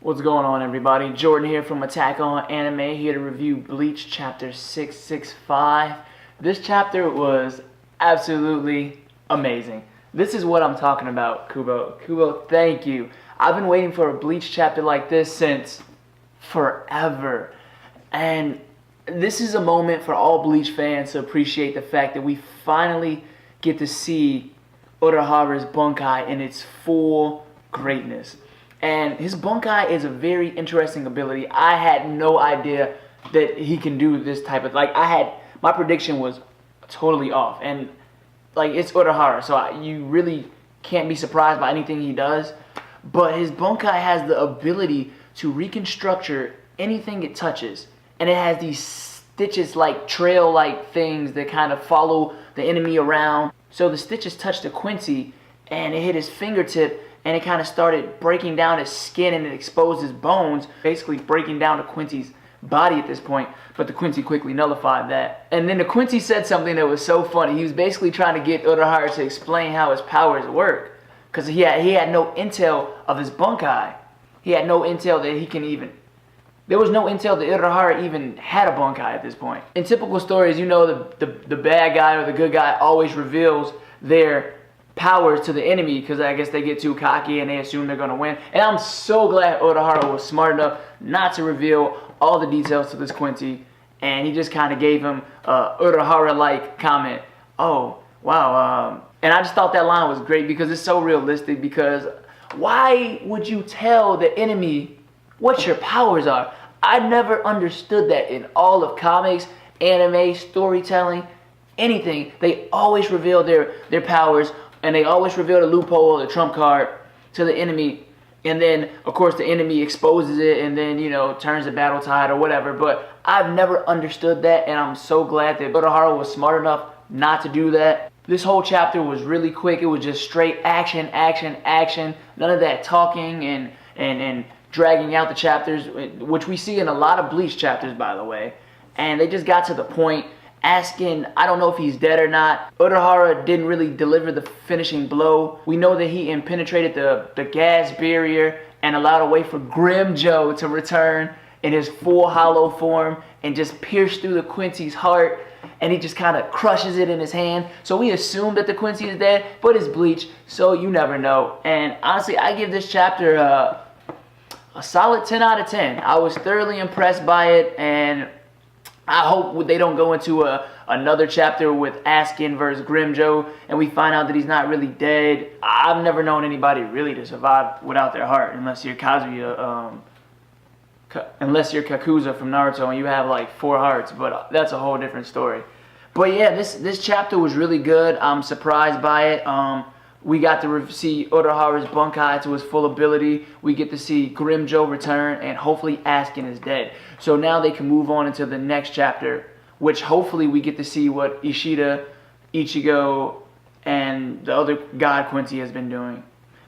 What's going on, everybody? Jordan here from Attack on Anime, here to review Bleach chapter 665. This chapter was absolutely amazing. This is what I'm talking about, Kubo. Kubo, thank you. I've been waiting for a Bleach chapter like this since forever. And this is a moment for all Bleach fans to appreciate the fact that we finally get to see Urahara's Bankai in its full greatness. And his Bankai is a very interesting ability. I had no idea that he can do this type of, my prediction was totally off. And it's Urahara, so you really can't be surprised by anything he does. But his Bankai has the ability to reconstructure anything it touches. And it has these stitches, like trail-like things that kind of follow the enemy around. So the stitches touched the Quincy, and it hit his fingertip, and it kind of started breaking down his skin, and it exposed his bones, basically breaking down the Quincy's body at this point. But the Quincy quickly nullified that. And then the Quincy said something that was so funny. He was basically trying to get Urahara to explain how his powers work, because he had no intel of his Bankai. He had no intel that he can even... There was no intel that Urahara even had a Bankai at this point. In typical stories, you know, the bad guy or the good guy always reveals their powers to the enemy, because I guess they get too cocky and they assume they're going to win. And I'm so glad Urahara was smart enough not to reveal all the details to this Quincy, and he just kind of gave him Urahara-like comment. Oh, wow. And I just thought that line was great because it's so realistic, because why would you tell the enemy what your powers are? I never understood that in all of comics, anime, storytelling, anything. They always reveal their powers, and they always reveal the loophole, the trump card to the enemy. And then, of course, the enemy exposes it and then, you know, turns the battle tide or whatever. But I've never understood that, and I'm so glad that Urahara was smart enough not to do that. This whole chapter was really quick. It was just straight action, action, action. None of that talking and dragging out the chapters, which we see in a lot of Bleach chapters, by the way. And they just got to the point. Askin, I don't know if he's dead or not. Urahara didn't really deliver the finishing blow. We know that he penetrated the gas barrier and allowed a way for Grimmjow to return in his full hollow form and just pierce through the Quincy's heart, and he just kind of crushes it in his hand. So we assume that the Quincy is dead, but it's Bleach, so you never know. And honestly, I give this chapter a solid 10 out of 10. I was thoroughly impressed by it, and I hope they don't go into another chapter with Askin versus Grimmjow and we find out that he's not really dead. I've never known anybody really to survive without their heart, unless you're Kazuya, unless you're Kakuza from Naruto and you have like 4 hearts, but that's a whole different story. But yeah, this chapter was really good. I'm surprised by it. We got to see Urahara's Bankai to his full ability. We get to see Grimmjow return, and hopefully Askin is dead. So now they can move on into the next chapter, which hopefully we get to see what Ishida, Ichigo, and the other God Quincy has been doing.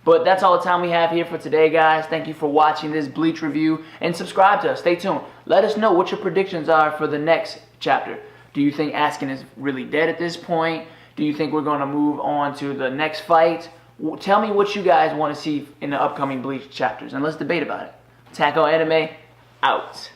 But that's all the time we have here for today, guys. Thank you for watching this Bleach review, and subscribe to us. Stay tuned. Let us know what your predictions are for the next chapter. Do you think Askin is really dead at this point? Do you think we're going to move on to the next fight? Tell me what you guys want to see in the upcoming Bleach chapters, and let's debate about it. Attack on Anime, out.